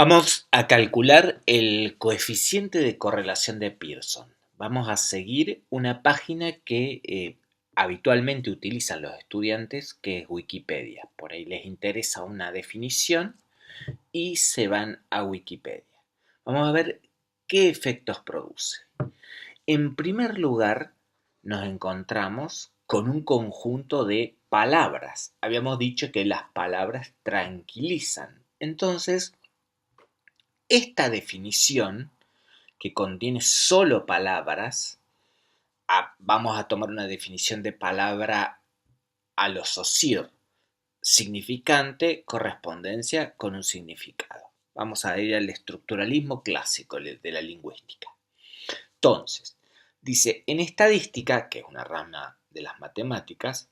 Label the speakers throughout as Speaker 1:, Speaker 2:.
Speaker 1: Vamos a calcular el coeficiente de correlación de Pearson. Vamos a seguir una página que habitualmente utilizan los estudiantes, que es Wikipedia. Por ahí les interesa una definición y se van a Wikipedia. Vamos a ver qué efectos produce. En primer lugar, nos encontramos con un conjunto de palabras. Habíamos dicho que las palabras tranquilizan. Entonces, esta definición, que contiene solo palabras, vamos a tomar una definición de palabra a lo Saussure: significante, correspondencia con un significado. Vamos a ir al estructuralismo clásico de la lingüística. Entonces, dice, en estadística, que es una rama de las matemáticas,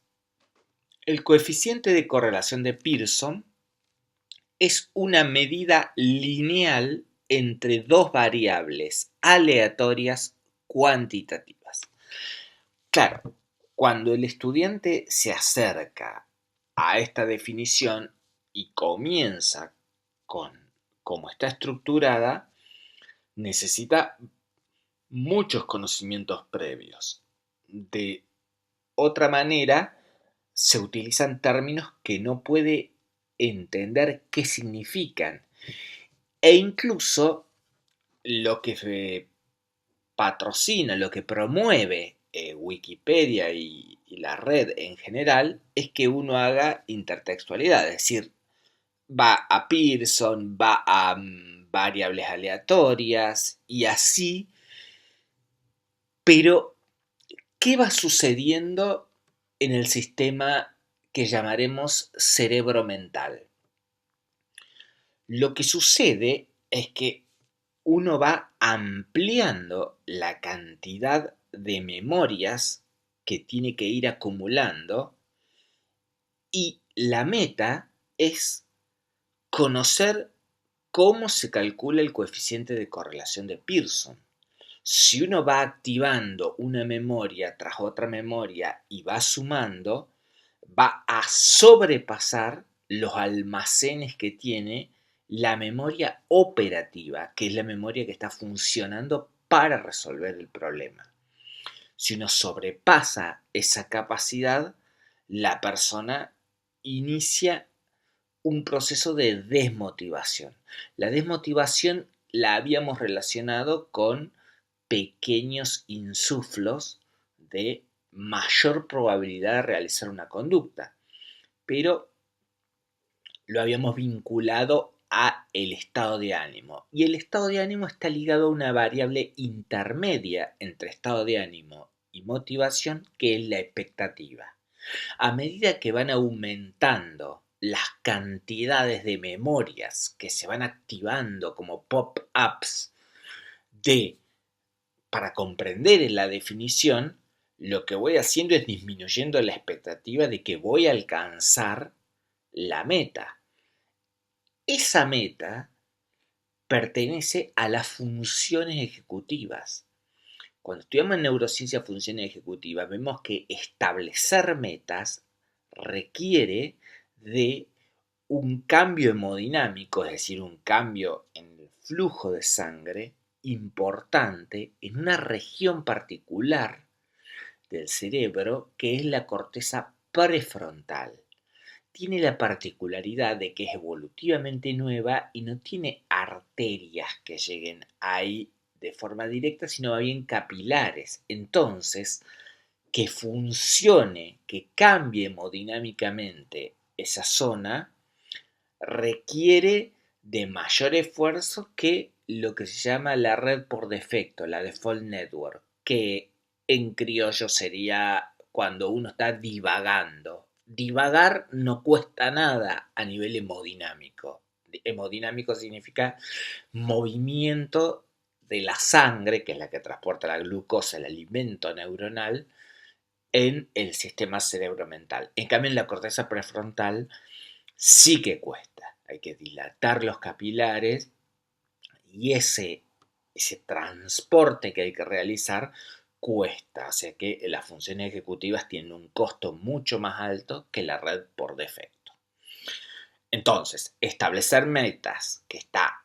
Speaker 1: el coeficiente de correlación de Pearson es una medida lineal entre dos variables aleatorias cuantitativas. Claro, cuando el estudiante se acerca a esta definición y comienza con cómo está estructurada, necesita muchos conocimientos previos. De otra manera, se utilizan términos que no puede entender qué significan. E incluso lo que patrocina, lo que promueve Wikipedia y la red en general es que uno haga intertextualidad, es decir, va a Pearson, va a variables aleatorias y así, pero ¿qué va sucediendo en el sistema que llamaremos cerebro mental? Lo que sucede es que uno va ampliando la cantidad de memorias que tiene que ir acumulando y la meta es conocer cómo se calcula el coeficiente de correlación de Pearson. Si uno va activando una memoria tras otra memoria y va sumando, va a sobrepasar los almacenes que tiene la memoria operativa, que es la memoria que está funcionando para resolver el problema. Si uno sobrepasa esa capacidad, la persona inicia un proceso de desmotivación. La desmotivación la habíamos relacionado con pequeños insuflos de mayor probabilidad de realizar una conducta, pero lo habíamos vinculado a el estado de ánimo. Y el estado de ánimo está ligado a una variable intermedia entre estado de ánimo y motivación, que es la expectativa. A medida que van aumentando las cantidades de memorias que se van activando como pop-ups de para comprender la definición, lo que voy haciendo es disminuyendo la expectativa de que voy a alcanzar la meta. Esa meta pertenece a las funciones ejecutivas. Cuando estudiamos en neurociencia funciones ejecutivas, vemos que establecer metas requiere de un cambio hemodinámico, es decir, un cambio en el flujo de sangre importante en una región particular del cerebro que es la corteza prefrontal. Tiene la particularidad de que es evolutivamente nueva y no tiene arterias que lleguen ahí de forma directa, sino más bien capilares. Entonces, que funcione, que cambie hemodinámicamente esa zona, requiere de mayor esfuerzo que lo que se llama la red por defecto, la default network, que en criollo sería cuando uno está divagando. Divagar no cuesta nada a nivel hemodinámico. Hemodinámico significa movimiento de la sangre, que es la que transporta la glucosa, el alimento neuronal, en el sistema cerebro-mental. En cambio, en la corteza prefrontal sí que cuesta. Hay que dilatar los capilares y ese transporte que hay que realizar cuesta. O sea que las funciones ejecutivas tienen un costo mucho más alto que la red por defecto. Entonces, establecer metas que está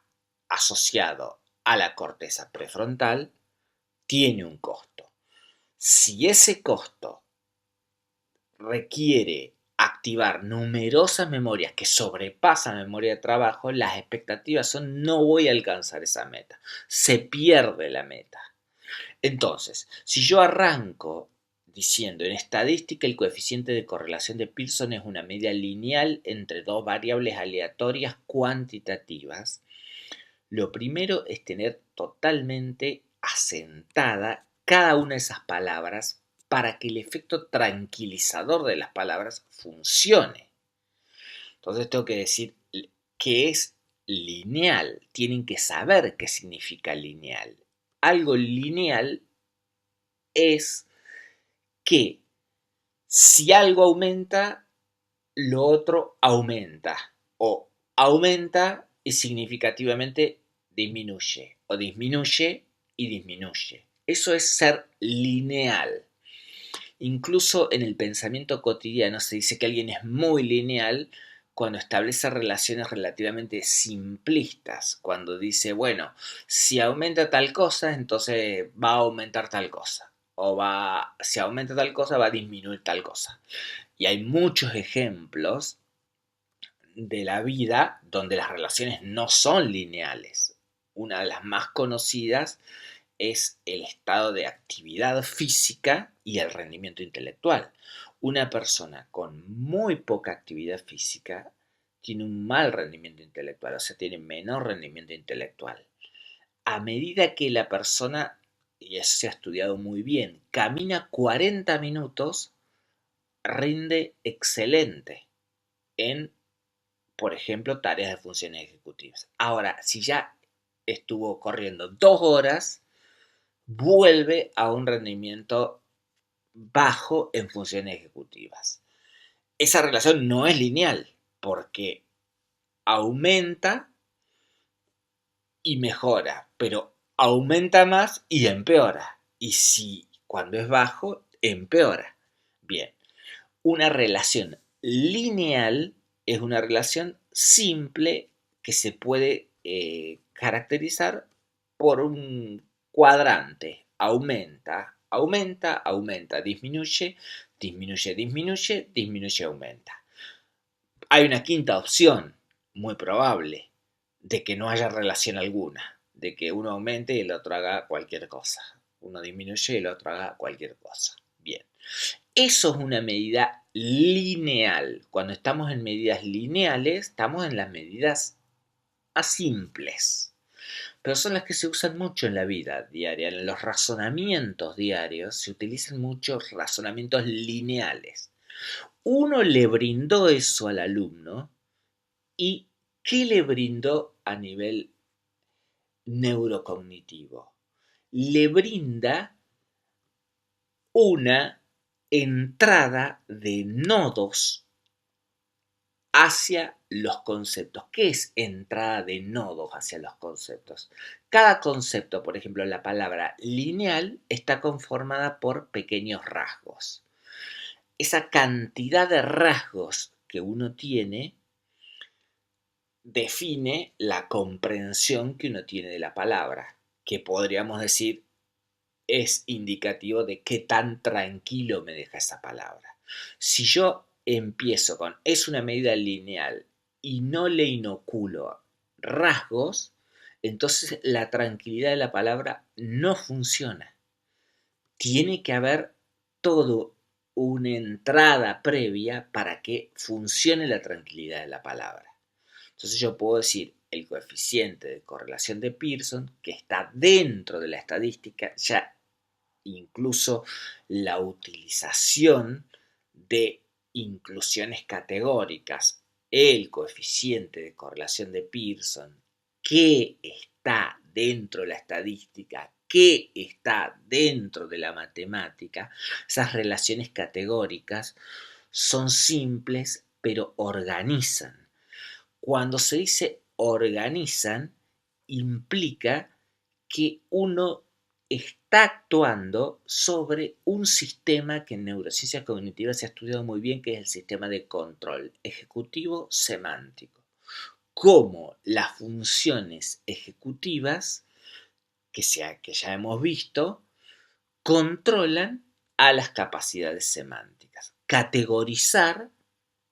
Speaker 1: asociado a la corteza prefrontal tiene un costo. Si ese costo requiere activar numerosas memorias que sobrepasan memoria de trabajo, las expectativas son no voy a alcanzar esa meta, se pierde la meta. Entonces, si yo arranco diciendo en estadística el coeficiente de correlación de Pearson es una medida lineal entre dos variables aleatorias cuantitativas, lo primero es tener totalmente asentada cada una de esas palabras para que el efecto tranquilizador de las palabras funcione. Entonces tengo que decir que es lineal. Tienen que saber qué significa lineal. Algo lineal es que si algo aumenta, lo otro aumenta. O aumenta y significativamente disminuye. O disminuye y disminuye. Eso es ser lineal. Incluso en el pensamiento cotidiano se dice que alguien es muy lineal cuando establece relaciones relativamente simplistas, cuando dice, bueno, si aumenta tal cosa, entonces va a aumentar tal cosa, o si aumenta tal cosa, va a disminuir tal cosa. Y hay muchos ejemplos de la vida donde las relaciones no son lineales. Una de las más conocidas es el estado de actividad física y el rendimiento intelectual. Una persona con muy poca actividad física tiene un mal rendimiento intelectual, o sea, tiene menor rendimiento intelectual. A medida que la persona, y eso se ha estudiado muy bien, camina 40 minutos, rinde excelente en, por ejemplo, tareas de funciones ejecutivas. Ahora, si ya estuvo corriendo 2 horas, vuelve a un rendimiento bajo en funciones ejecutivas. Esa relación no es lineal porque aumenta y mejora, pero aumenta más y empeora. Y si cuando es bajo, empeora. Bien, una relación lineal es una relación simple que se puede caracterizar por un cuadrante. Aumenta, aumenta, aumenta, disminuye, disminuye, disminuye, disminuye, aumenta. Hay una quinta opción, muy probable, de que no haya relación alguna, de que uno aumente y el otro haga cualquier cosa. Uno disminuye y el otro haga cualquier cosa. Bien. Eso es una medida lineal. Cuando estamos en medidas lineales, estamos en las medidas asimples, pero son las que se usan mucho en la vida diaria. En los razonamientos diarios se utilizan muchos razonamientos lineales. Uno le brindó eso al alumno y ¿qué le brindó a nivel neurocognitivo? Le brinda una entrada de nodos hacia los conceptos. ¿Qué es entrada de nodos hacia los conceptos? Cada concepto, por ejemplo, la palabra lineal está conformada por pequeños rasgos. Esa cantidad de rasgos que uno tiene define la comprensión que uno tiene de la palabra, que podríamos decir es indicativo de qué tan tranquilo me deja esa palabra. Si yo empiezo con es una medida lineal y no le inoculo rasgos, entonces la tranquilidad de la palabra no funciona. Tiene que haber todo una entrada previa para que funcione la tranquilidad de la palabra. Entonces yo puedo decir el coeficiente de correlación de Pearson, que está dentro de la estadística, ya incluso la utilización de inclusiones categóricas, el coeficiente de correlación de Pearson, que está dentro de la estadística, que está dentro de la matemática, esas relaciones categóricas son simples pero organizan. Cuando se dice organizan, implica que uno está actuando sobre un sistema que en neurociencias cognitivas se ha estudiado muy bien, que es el sistema de control ejecutivo semántico. cómo las funciones ejecutivas, que ya hemos visto, controlan a las capacidades semánticas. Categorizar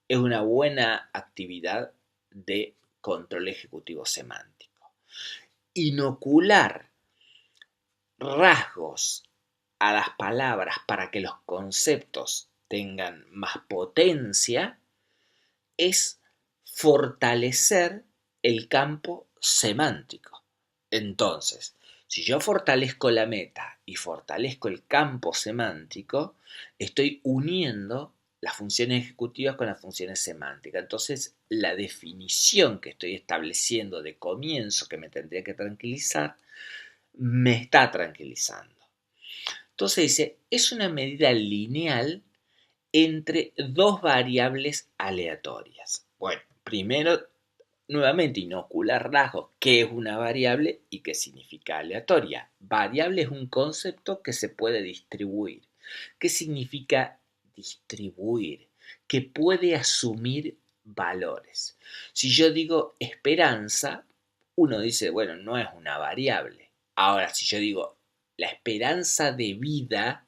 Speaker 1: es una buena actividad de control ejecutivo semántico. Inocular rasgos a las palabras para que los conceptos tengan más potencia es fortalecer el campo semántico. Entonces, si yo fortalezco la meta y fortalezco el campo semántico, estoy uniendo las funciones ejecutivas con las funciones semánticas. Entonces, la definición que estoy estableciendo de comienzo, que me tendría que tranquilizar, me está tranquilizando. Entonces dice, es una medida lineal entre dos variables aleatorias. Bueno, primero, nuevamente, inocular rasgos. ¿Qué es una variable y qué significa aleatoria? Variable es un concepto que se puede distribuir. ¿Qué significa distribuir? Que puede asumir valores. Si yo digo esperanza, uno dice, bueno, no es una variable. Ahora, si yo digo la esperanza de vida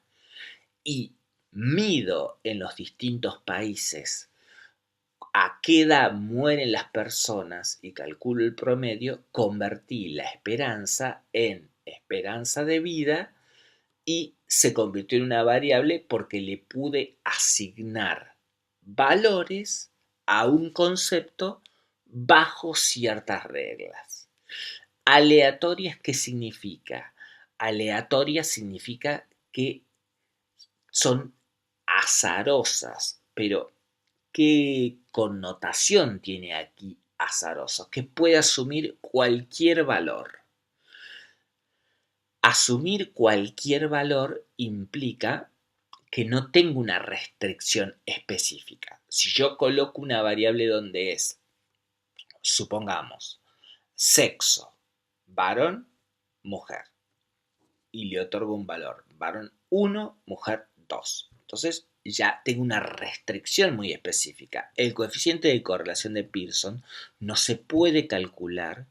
Speaker 1: y mido en los distintos países a qué edad mueren las personas y calculo el promedio, convertí la esperanza en esperanza de vida y se convirtió en una variable porque le pude asignar valores a un concepto bajo ciertas reglas. Aleatorias, ¿qué significa? Aleatoria significa que son azarosas, pero ¿qué connotación tiene aquí azaroso? Que puede asumir cualquier valor. Asumir cualquier valor implica que no tengo una restricción específica. Si yo coloco una variable donde es, supongamos, sexo, varón, mujer, y le otorgo un valor, varón 1, mujer 2. Entonces ya tengo una restricción muy específica. El coeficiente de correlación de Pearson no se puede calcular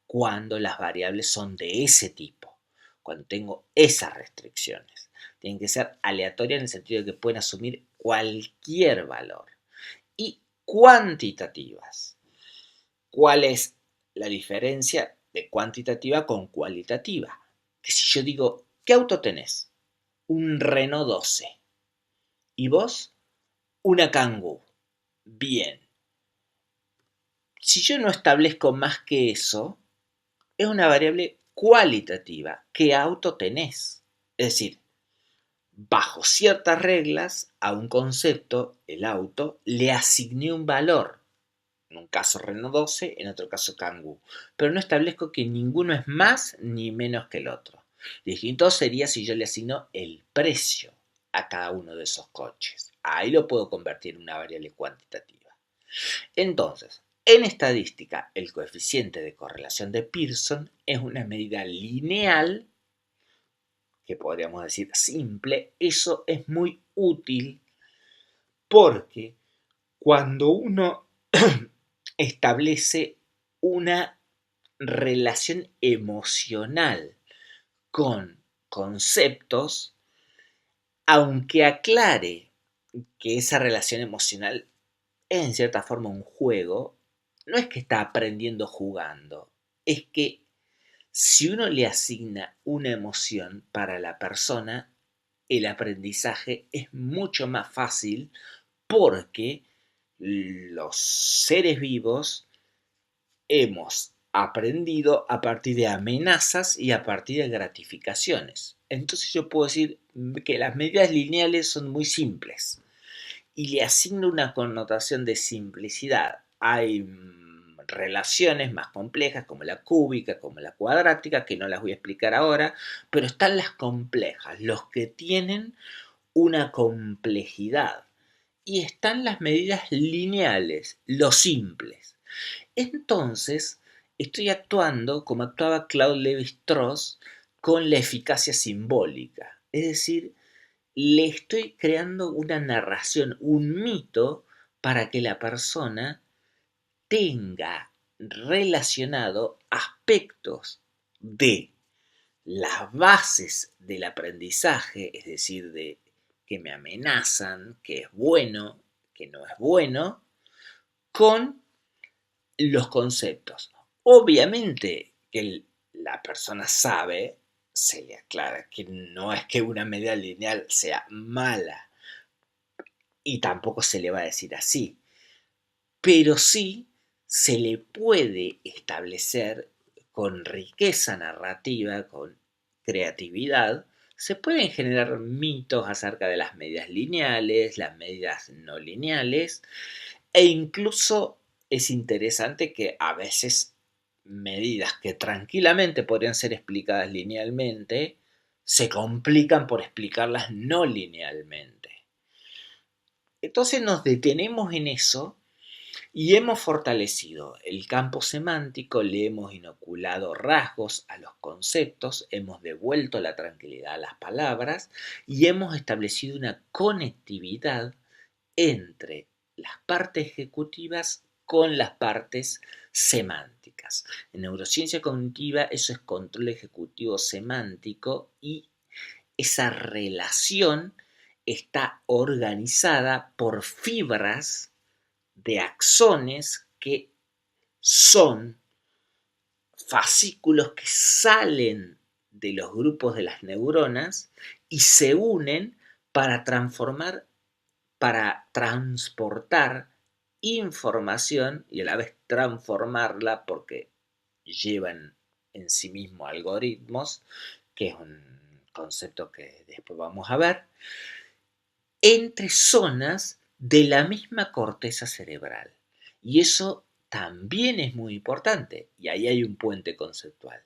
Speaker 1: cuando las variables son de ese tipo, cuando tengo esas restricciones. Tienen que ser aleatorias en el sentido de que pueden asumir cualquier valor. Y cuantitativas. ¿Cuál es la diferencia de cuantitativa con cualitativa? Que si yo digo, ¿qué auto tenés? Un Renault 12. ¿Y vos? Una Kangoo. Bien. Si yo no establezco más que eso, es una variable cualitativa. ¿Qué auto tenés? Es decir, bajo ciertas reglas, a un concepto, el auto, le asigné un valor. En un caso Renault 12, en otro caso Kangoo. Pero no establezco que ninguno es más ni menos que el otro. Distinto sería si yo le asigno el precio a cada uno de esos coches. Ahí lo puedo convertir en una variable cuantitativa. Entonces, en estadística, el coeficiente de correlación de Pearson es una medida lineal, que podríamos decir simple. Eso es muy útil porque cuando uno establece una relación emocional con conceptos, aunque aclare que esa relación emocional es en cierta forma un juego, no es que está aprendiendo jugando, es que si uno le asigna una emoción para la persona, el aprendizaje es mucho más fácil porque los seres vivos hemos aprendido a partir de amenazas y a partir de gratificaciones. Entonces yo puedo decir que las medidas lineales son muy simples y le asigno una connotación de simplicidad. Hay relaciones más complejas como la cúbica, como la cuadrática, que no las voy a explicar ahora, pero están las complejas, los que tienen una complejidad. Y están las medidas lineales, los simples. Entonces, estoy actuando como actuaba Claude Lévi-Strauss con la eficacia simbólica. Es decir, le estoy creando una narración, un mito, para que la persona tenga relacionado aspectos de las bases del aprendizaje, es decir, de que me amenazan, que es bueno, que no es bueno, con los conceptos. Obviamente que la persona sabe, se le aclara que no es que una medida lineal sea mala y tampoco se le va a decir así, pero sí se le puede establecer con riqueza narrativa, con creatividad, se pueden generar mitos acerca de las medidas lineales, las medidas no lineales, e incluso es interesante que a veces medidas que tranquilamente podrían ser explicadas linealmente se complican por explicarlas no linealmente. Entonces nos detenemos en eso y hemos fortalecido el campo semántico, le hemos inoculado rasgos a los conceptos, hemos devuelto la tranquilidad a las palabras y hemos establecido una conectividad entre las partes ejecutivas con las partes semánticas. En neurociencia cognitiva eso es control ejecutivo semántico y esa relación está organizada por fibras de axones que son fascículos que salen de los grupos de las neuronas y se unen para para transportar información y a la vez transformarla porque llevan en sí mismo algoritmos, que es un concepto que después vamos a ver, entre zonas de la misma corteza cerebral. Y eso también es muy importante, y ahí hay un puente conceptual.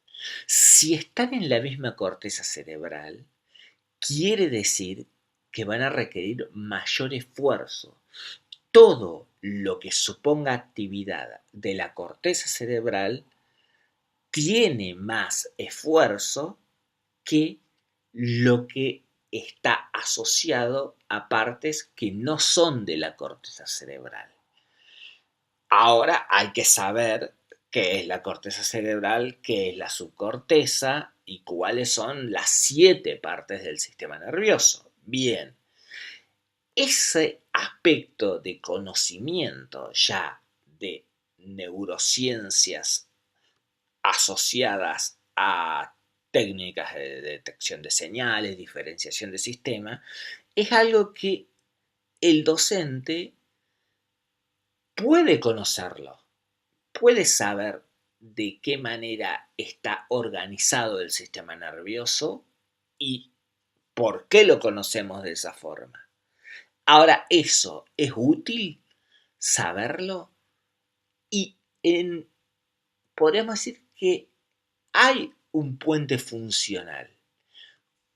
Speaker 1: Si están en la misma corteza cerebral, quiere decir que van a requerir mayor esfuerzo. Todo lo que suponga actividad de la corteza cerebral tiene más esfuerzo que lo que está asociado a partes que no son de la corteza cerebral. Ahora hay que saber qué es la corteza cerebral, qué es la subcorteza y cuáles son las 7 partes del sistema nervioso. Bien, ese aspecto de conocimiento ya de neurociencias asociadas a técnicas de detección de señales, diferenciación de sistema, es algo que el docente puede conocerlo, puede saber de qué manera está organizado el sistema nervioso y por qué lo conocemos de esa forma. Ahora, eso es útil saberlo y podríamos decir que hay un puente funcional.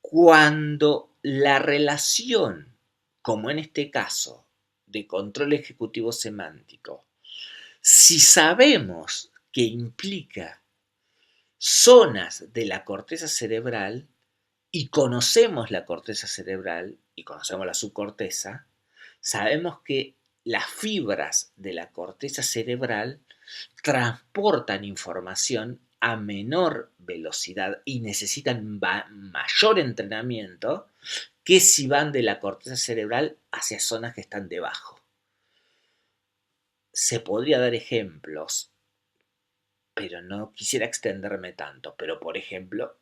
Speaker 1: Cuando la relación, como en este caso, de control ejecutivo semántico, si sabemos que implica zonas de la corteza cerebral y conocemos la corteza cerebral y conocemos la subcorteza, sabemos que las fibras de la corteza cerebral transportan información a menor velocidad y necesitan mayor entrenamiento que si van de la corteza cerebral hacia zonas que están debajo. Se podría dar ejemplos, pero no quisiera extenderme tanto. Pero, por ejemplo,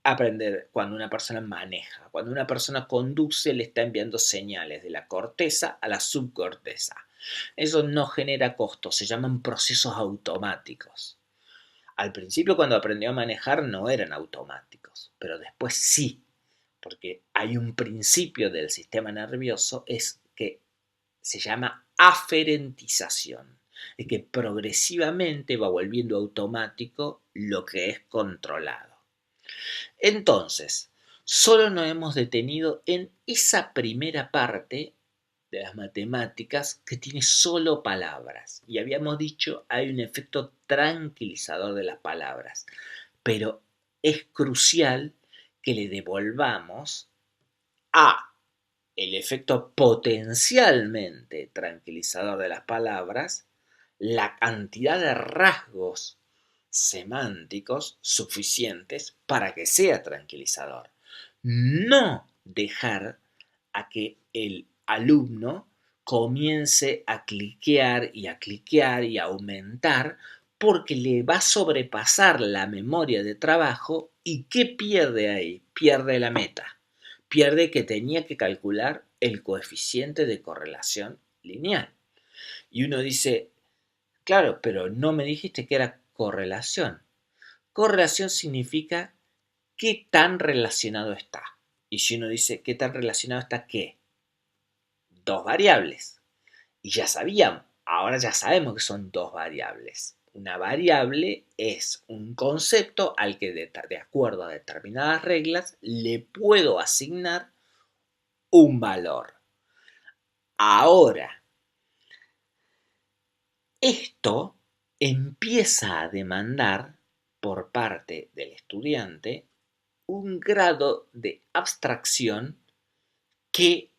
Speaker 1: aprender cuando una persona maneja, cuando una persona conduce, le está enviando señales de la corteza a la subcorteza. Eso no genera costos, se llaman procesos automáticos. Al principio cuando aprendió a manejar no eran automáticos, pero después sí, porque hay un principio del sistema nervioso es que se llama aferentización, es que progresivamente va volviendo automático lo que es controlado. Entonces, solo nos hemos detenido en esa primera parte de las matemáticas que tiene solo palabras. Y habíamos dicho, hay un efecto tranquilizador de las palabras, pero es crucial que le devolvamos a el efecto potencialmente tranquilizador de las palabras la cantidad de rasgos semánticos suficientes para que sea tranquilizador. No dejar a que el alumno comience a cliquear y a cliquear y a aumentar porque le va a sobrepasar la memoria de trabajo y ¿qué pierde ahí? Pierde la meta. Pierde que tenía que calcular el coeficiente de correlación lineal. Y uno dice, claro, pero no me dijiste que era correlación. Correlación significa qué tan relacionado está. Y si uno dice qué tan relacionado está, ¿qué? Dos variables. Y ya sabíamos, ahora ya sabemos que son dos variables. Una variable es un concepto al que de acuerdo a determinadas reglas le puedo asignar un valor. Ahora, esto empieza a demandar por parte del estudiante un grado de abstracción que...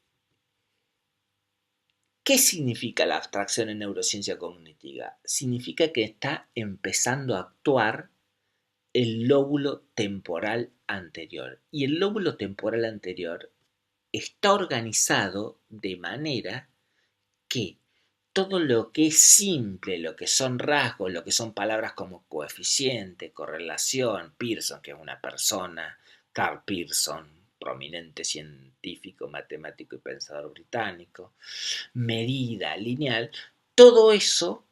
Speaker 1: ¿Qué significa la abstracción en neurociencia cognitiva? Significa que está empezando a actuar el lóbulo temporal anterior. Y el lóbulo temporal anterior está organizado de manera que todo lo que es simple, lo que son rasgos, lo que son palabras como coeficiente, correlación, Pearson, que es una persona, Carl Pearson, prominente científico, matemático y pensador británico, medida, lineal, todo eso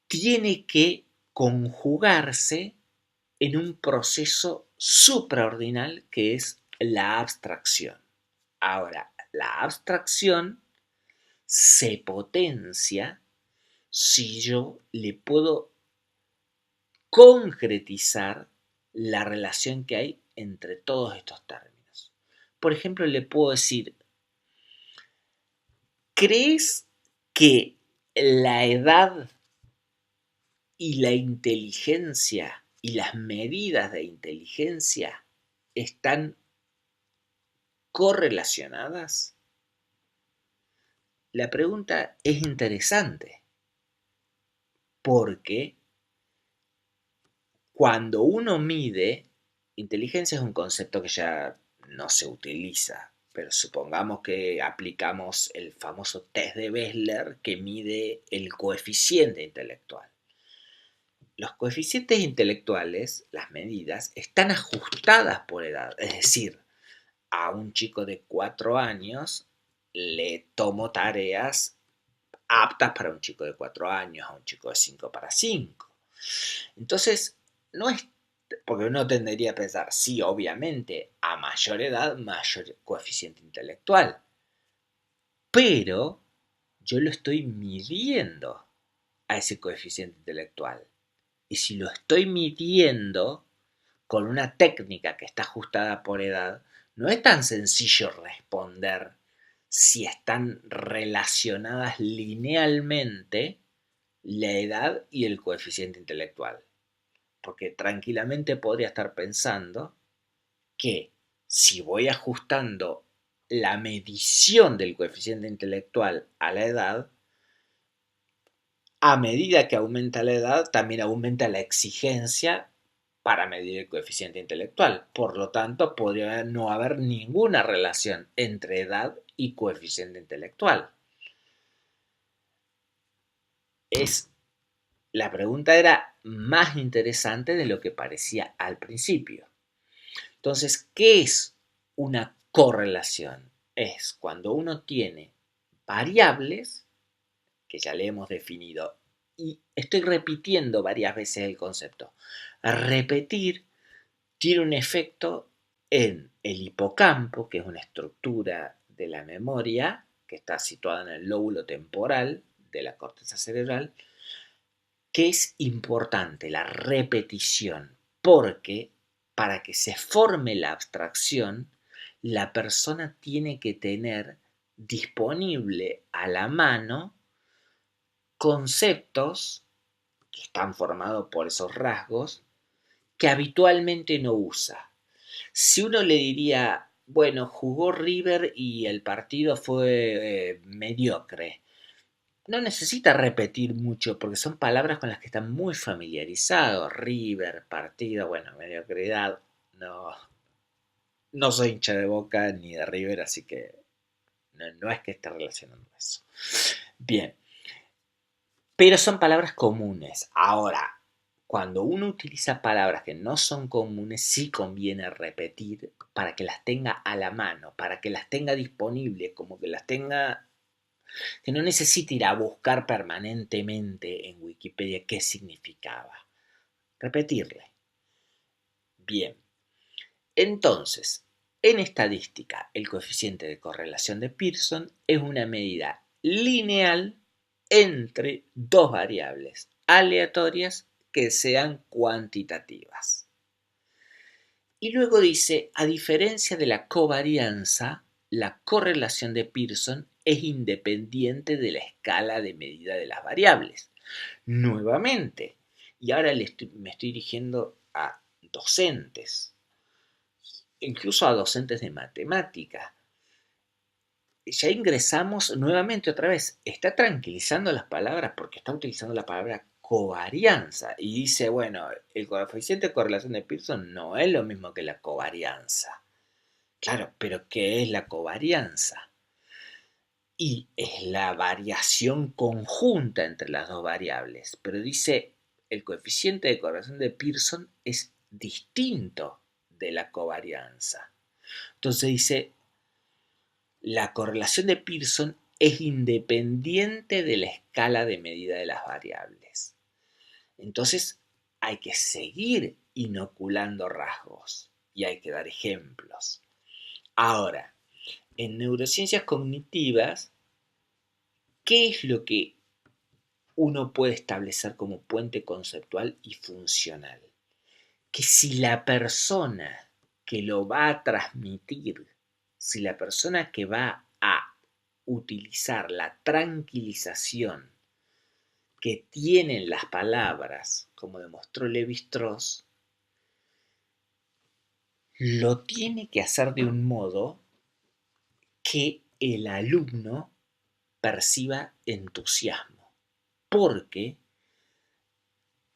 Speaker 1: tiene que conjugarse en un proceso supraordinal que es la abstracción. Ahora, la abstracción se potencia si yo le puedo concretizar la relación que hay entre todos estos términos. Por ejemplo, le puedo decir, ¿crees que la edad y la inteligencia y las medidas de inteligencia están correlacionadas? La pregunta es interesante porque cuando uno mide, inteligencia es un concepto que ya no se utiliza, pero supongamos que aplicamos el famoso test de Wechsler que mide el coeficiente intelectual. Los coeficientes intelectuales, las medidas, están ajustadas por edad, es decir, a un chico de 4 años le tomo tareas aptas para un chico de 4 años, a un chico de 5 para 5. Entonces, no es, porque uno tendería a pensar, sí, obviamente, a mayor edad, mayor coeficiente intelectual, pero yo lo estoy midiendo a ese coeficiente intelectual. Y si lo estoy midiendo con una técnica que está ajustada por edad, no es tan sencillo responder si están relacionadas linealmente la edad y el coeficiente intelectual. Porque tranquilamente podría estar pensando que si voy ajustando la medición del coeficiente intelectual a la edad, a medida que aumenta la edad, también aumenta la exigencia para medir el coeficiente intelectual. Por lo tanto, podría no haber ninguna relación entre edad y coeficiente intelectual. La pregunta era más interesante de lo que parecía al principio. Entonces, ¿qué es una correlación? Es cuando uno tiene variables, que ya le hemos definido, y estoy repitiendo varias veces el concepto. Repetir tiene un efecto en el hipocampo, que es una estructura de la memoria que está situada en el lóbulo temporal de la corteza cerebral, que es importante la repetición, porque para que se forme la abstracción, la persona tiene que tener disponible a la mano conceptos que están formados por esos rasgos que habitualmente no usa. Si uno le diría, bueno, jugó River y el partido fue mediocre, no necesita repetir mucho porque son palabras con las que están muy familiarizados. River, partido, bueno, mediocridad. No, no soy hincha de Boca ni de River, así que no es que esté relacionando eso. Bien, pero son palabras comunes. Ahora, cuando uno utiliza palabras que no son comunes, sí conviene repetir para que las tenga a la mano, para que las tenga disponibles, como que las tenga, que no necesite ir a buscar permanentemente en Wikipedia qué significaba. Repetirle. Bien. Entonces, en estadística, el coeficiente de correlación de Pearson es una medida lineal entre dos variables aleatorias que sean cuantitativas. Y luego dice, a diferencia de la covarianza, la correlación de Pearson es independiente de la escala de medida de las variables. Nuevamente, y ahora me estoy dirigiendo a docentes, incluso a docentes de matemática. Ya ingresamos nuevamente otra vez, está tranquilizando las palabras porque está utilizando la palabra covarianza y dice, bueno, el coeficiente de correlación de Pearson no es lo mismo que la covarianza. Claro, pero ¿qué es la covarianza? Y es la variación conjunta entre las dos variables, pero dice, el coeficiente de correlación de Pearson es distinto de la covarianza. Entonces dice, la correlación de Pearson es independiente de la escala de medida de las variables. Entonces hay que seguir inoculando rasgos y hay que dar ejemplos. Ahora, en neurociencias cognitivas, ¿qué es lo que uno puede establecer como puente conceptual y funcional? Que si la persona que lo va a transmitir, si la persona que va a utilizar la tranquilización que tienen las palabras, como demostró Lévi-Strauss, lo tiene que hacer de un modo que el alumno perciba entusiasmo, porque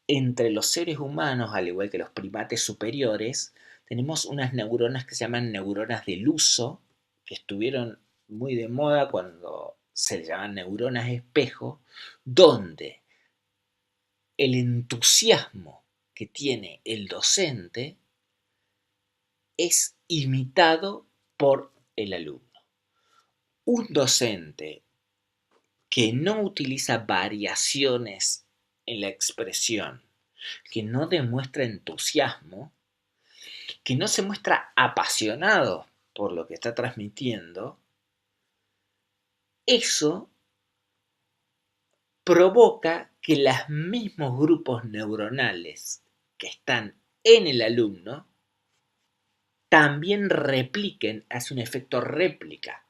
Speaker 1: entre los seres humanos, al igual que los primates superiores, tenemos unas neuronas que se llaman neuronas del uso, que estuvieron muy de moda cuando se le llaman neuronas espejo, donde el entusiasmo que tiene el docente es imitado por el alumno. Un docente que no utiliza variaciones en la expresión, que no demuestra entusiasmo, que no se muestra apasionado por lo que está transmitiendo, eso provoca que los mismos grupos neuronales que están en el alumno también repliquen, hace un efecto réplica.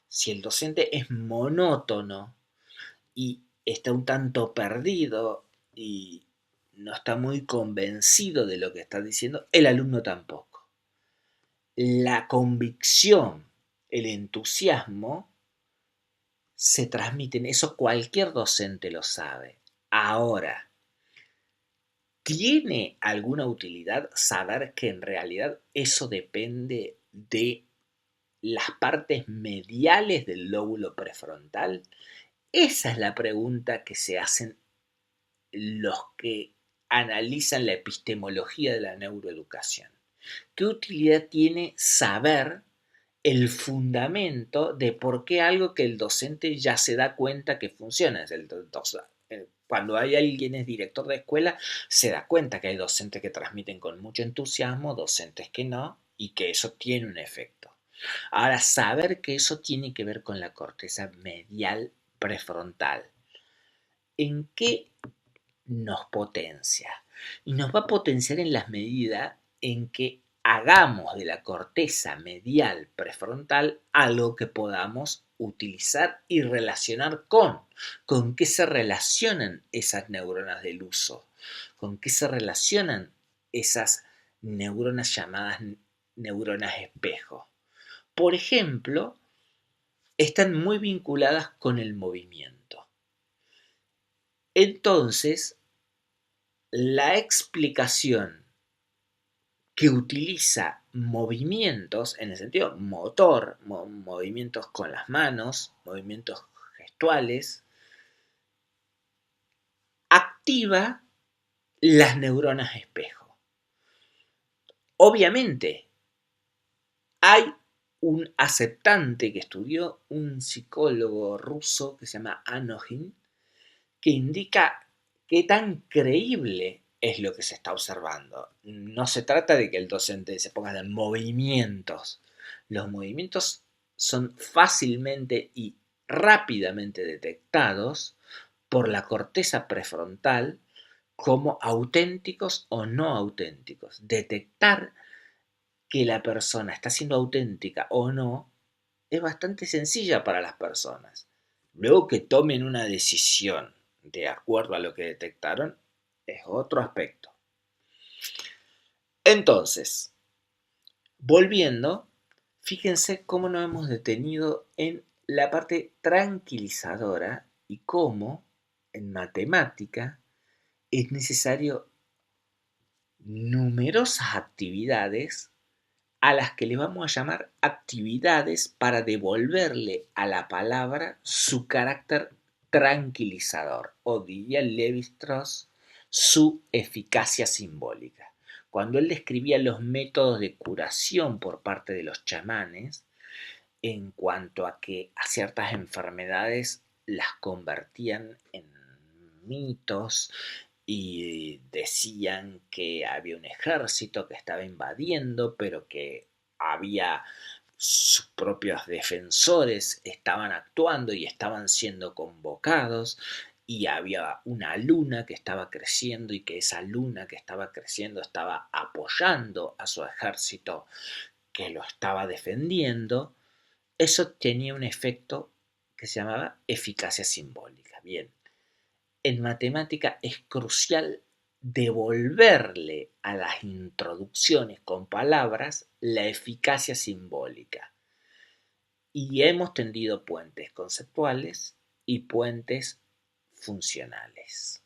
Speaker 1: Si el docente es monótono y está un tanto perdido y no está muy convencido de lo que está diciendo, el alumno tampoco. La convicción, el entusiasmo se transmiten, eso cualquier docente lo sabe. Ahora, ¿tiene alguna utilidad saber que en realidad eso depende de las partes mediales del lóbulo prefrontal? Esa es la pregunta que se hacen los que analizan la epistemología de la neuroeducación. ¿Qué utilidad tiene saber el fundamento de por qué algo que el docente ya se da cuenta que funciona? Cuando hay alguien es director de escuela, se da cuenta que hay docentes que transmiten con mucho entusiasmo, docentes que no, y que eso tiene un efecto. Ahora, saber que eso tiene que ver con la corteza medial prefrontal. ¿En qué nos potencia? Y nos va a potenciar en la medida en que hagamos de la corteza medial prefrontal algo que podamos utilizar y relacionar con qué se relacionan esas neuronas del uso, con qué se relacionan esas neuronas llamadas neuronas espejo. Por ejemplo, están muy vinculadas con el movimiento. Entonces, la explicación que utiliza movimientos, en el sentido motor, movimientos con las manos, movimientos gestuales, activa las neuronas espejo. Obviamente, hay un aceptante que estudió un psicólogo ruso que se llama Anochin, que indica qué tan creíble es lo que se está observando. No se trata de que el docente se ponga de movimientos. Los movimientos son fácilmente y rápidamente detectados por la corteza prefrontal como auténticos o no auténticos. Detectar que la persona está siendo auténtica o no es bastante sencilla para las personas. Luego que tomen una decisión de acuerdo a lo que detectaron es otro aspecto. Entonces, volviendo, fíjense cómo nos hemos detenido en la parte tranquilizadora y cómo en matemática es necesario numerosas actividades a las que le vamos a llamar actividades para devolverle a la palabra su carácter tranquilizador, o diría Lévi-Strauss, su eficacia simbólica. Cuando él describía los métodos de curación por parte de los chamanes, en cuanto a que a ciertas enfermedades las convertían en mitos y decían que había un ejército que estaba invadiendo, pero que había sus propios defensores, estaban actuando y estaban siendo convocados, y había una luna que estaba creciendo y que esa luna que estaba creciendo estaba apoyando a su ejército que lo estaba defendiendo. Eso tenía un efecto que se llamaba eficacia simbólica. Bien, en matemática es crucial devolverle a las introducciones con palabras la eficacia simbólica. Y hemos tendido puentes conceptuales y puentes funcionales.